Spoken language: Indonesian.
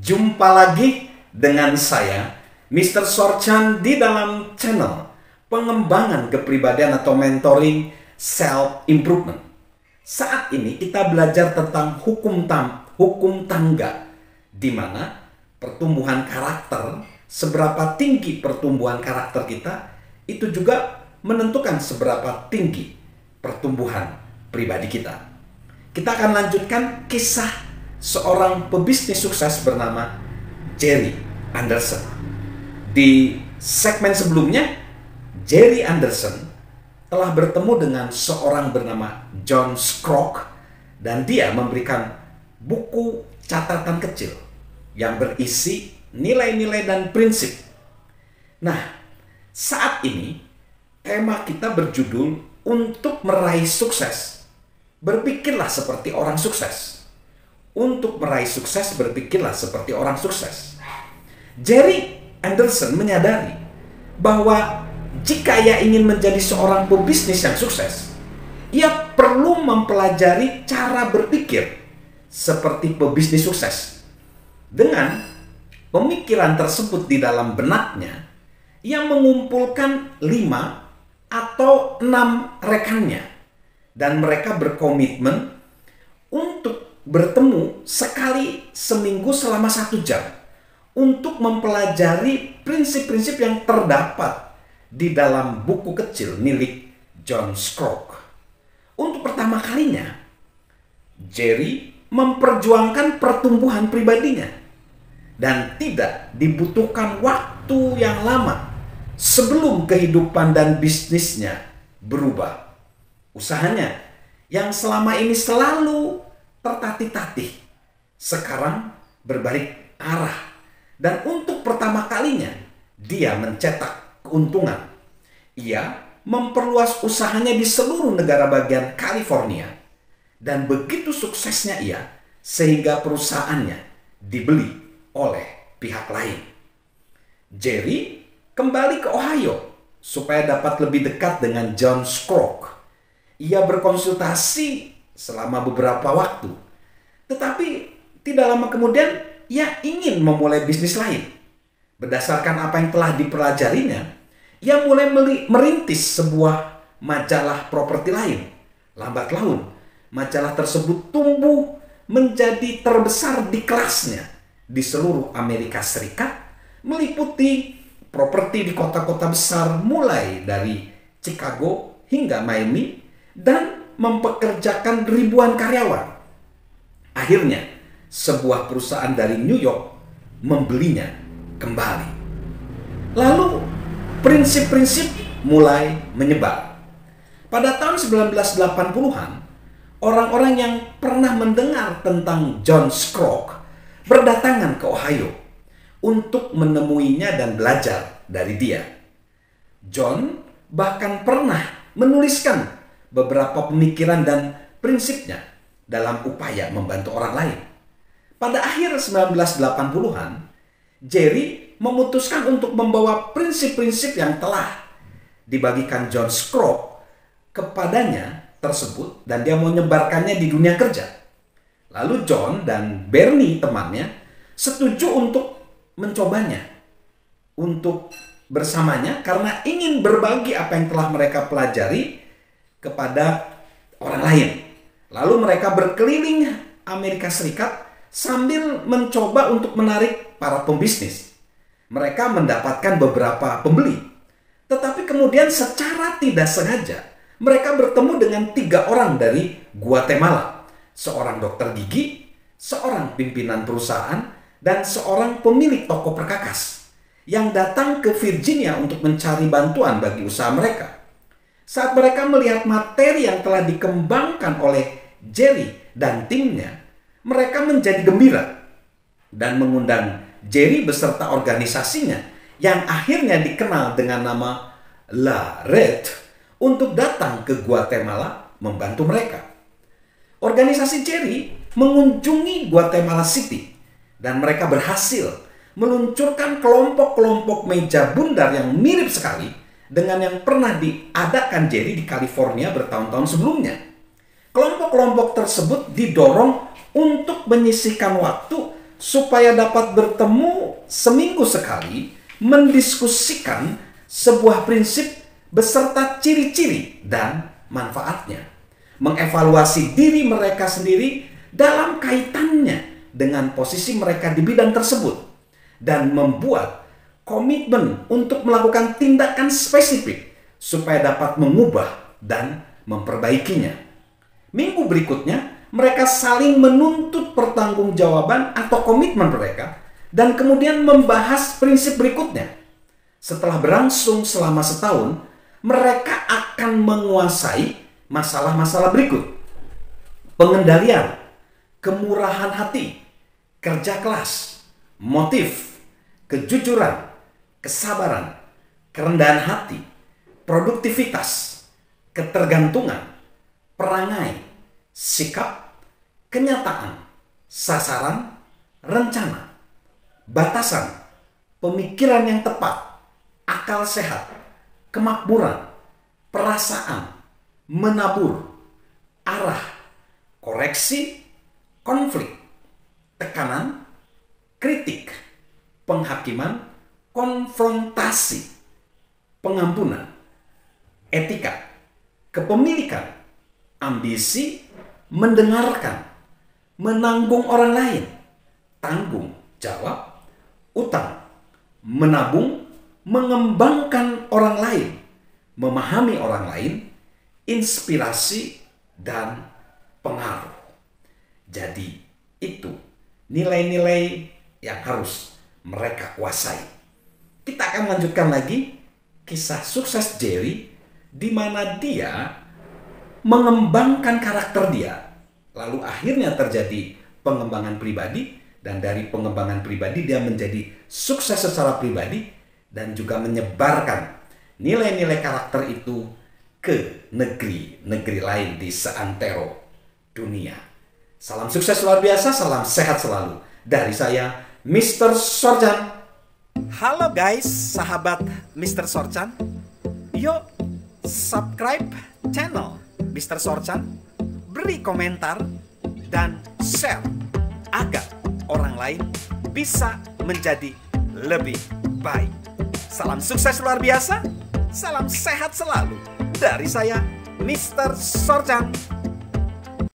Jumpa lagi dengan saya, Mr. Sorchan, di dalam channel pengembangan kepribadian atau mentoring self-improvement. Saat ini kita belajar tentang hukum tangga, di mana pertumbuhan karakter, seberapa tinggi pertumbuhan karakter kita, itu juga menentukan seberapa tinggi pertumbuhan pribadi kita. Kita akan lanjutkan kisah seorang pebisnis sukses bernama Jerry Anderson. Di segmen sebelumnya, Jerry Anderson telah bertemu dengan seorang bernama John Scrock, dan dia memberikan buku catatan kecil yang berisi nilai-nilai dan prinsip. Nah, saat ini tema kita berjudul untuk meraih sukses. Berpikirlah seperti orang sukses. Untuk meraih sukses, berpikirlah seperti orang sukses. Jerry Anderson menyadari bahwa jika ia ingin menjadi seorang pebisnis yang sukses, ia perlu mempelajari cara berpikir seperti pebisnis sukses. Dengan pemikiran tersebut di dalam benaknya, ia mengumpulkan 5 atau 6 rekannya, dan mereka berkomitmen untuk bertemu sekali seminggu selama 1 jam untuk mempelajari prinsip-prinsip yang terdapat di dalam buku kecil milik John Scrock. Untuk pertama kalinya, Jerry memperjuangkan pertumbuhan pribadinya, dan tidak dibutuhkan waktu yang lama sebelum kehidupan dan bisnisnya berubah. Usahanya yang selama ini selalu tertatih-tatih, sekarang berbalik arah. Dan untuk pertama kalinya, dia mencetak keuntungan. Ia memperluas usahanya di seluruh negara bagian California. Dan begitu suksesnya ia, sehingga perusahaannya dibeli oleh pihak lain. Jerry kembali ke Ohio supaya dapat lebih dekat dengan John Scrock. Ia berkonsultasi selama beberapa waktu, tetapi tidak lama kemudian ia ingin memulai bisnis lain. Berdasarkan apa yang telah dipelajarinya, ia mulai merintis sebuah majalah properti lain. Lambat laun, majalah tersebut tumbuh menjadi terbesar di kelasnya di seluruh Amerika Serikat, meliputi properti di kota-kota besar mulai dari Chicago hingga Miami, dan mempekerjakan ribuan karyawan. Akhirnya, sebuah perusahaan dari New York membelinya kembali. Lalu, prinsip-prinsip mulai menyebar. Pada tahun 1980-an, orang-orang yang pernah mendengar tentang John Scrock berdatangan ke Ohio untuk menemuinya dan belajar dari dia. John bahkan pernah menuliskan beberapa pemikiran dan prinsipnya dalam upaya membantu orang lain. Pada akhir 1980-an, Jerry memutuskan untuk membawa prinsip-prinsip yang telah dibagikan John Scrock kepadanya tersebut, dan dia mau menyebarkannya di dunia kerja. Lalu John dan Bernie temannya setuju untuk mencobanya, untuk bersamanya, karena ingin berbagi apa yang telah mereka pelajari kepada orang lain. Lalu mereka berkeliling Amerika Serikat sambil mencoba untuk menarik para pembisnis. Mereka mendapatkan beberapa pembeli, tetapi kemudian secara tidak sengaja mereka bertemu dengan 3 orang dari Guatemala, seorang dokter gigi, seorang pimpinan perusahaan, dan seorang pemilik toko perkakas yang datang ke Virginia untuk mencari bantuan bagi usaha mereka. Saat mereka melihat materi yang telah dikembangkan oleh Jerry dan timnya, mereka menjadi gembira dan mengundang Jerry beserta organisasinya yang akhirnya dikenal dengan nama La Red untuk datang ke Guatemala membantu mereka. Organisasi Jerry mengunjungi Guatemala City, dan mereka berhasil meluncurkan kelompok-kelompok meja bundar yang mirip sekali dengan yang pernah diadakan Jerry di California bertahun-tahun sebelumnya. Kelompok-kelompok tersebut didorong untuk menyisihkan waktu supaya dapat bertemu seminggu sekali, mendiskusikan sebuah prinsip beserta ciri-ciri dan manfaatnya. Mengevaluasi diri mereka sendiri dalam kaitannya dengan posisi mereka di bidang tersebut. Dan membuat komitmen untuk melakukan tindakan spesifik supaya dapat mengubah dan memperbaikinya. Minggu berikutnya, mereka saling menuntut pertanggungjawaban atau komitmen mereka dan kemudian membahas prinsip berikutnya. Setelah berlangsung selama setahun, mereka akan menguasai masalah-masalah berikut: pengendalian, kemurahan hati, kerja keras, motif, kejujuran, kesabaran, kerendahan hati, produktivitas, ketergantungan, perangai, sikap, kenyataan, sasaran, rencana, batasan, pemikiran yang tepat, akal sehat, kemakmuran, perasaan, menabur, arah, koreksi, konflik, tekanan, kritik, penghakiman, konfrontasi, pengampunan, etika, kepemilikan, ambisi, mendengarkan, menanggung orang lain, tanggung jawab, utang, menabung, mengembangkan orang lain, memahami orang lain, inspirasi, dan pengaruh. Jadi itu nilai-nilai yang harus mereka kuasai. Kita akan lanjutkan lagi kisah sukses Jerry, di mana dia mengembangkan karakter dia. Lalu akhirnya terjadi pengembangan pribadi, dan dari pengembangan pribadi dia menjadi sukses secara pribadi dan juga menyebarkan nilai-nilai karakter itu ke negeri-negeri lain di seantero dunia. Salam sukses luar biasa, salam sehat selalu dari saya, Mr. Sorchan. Halo guys, sahabat Mr. Sorchan. Yuk subscribe channel Mr. Sorchan, beri komentar dan share agar orang lain bisa menjadi lebih baik. Salam sukses luar biasa, salam sehat selalu dari saya, Mr. Sorchan.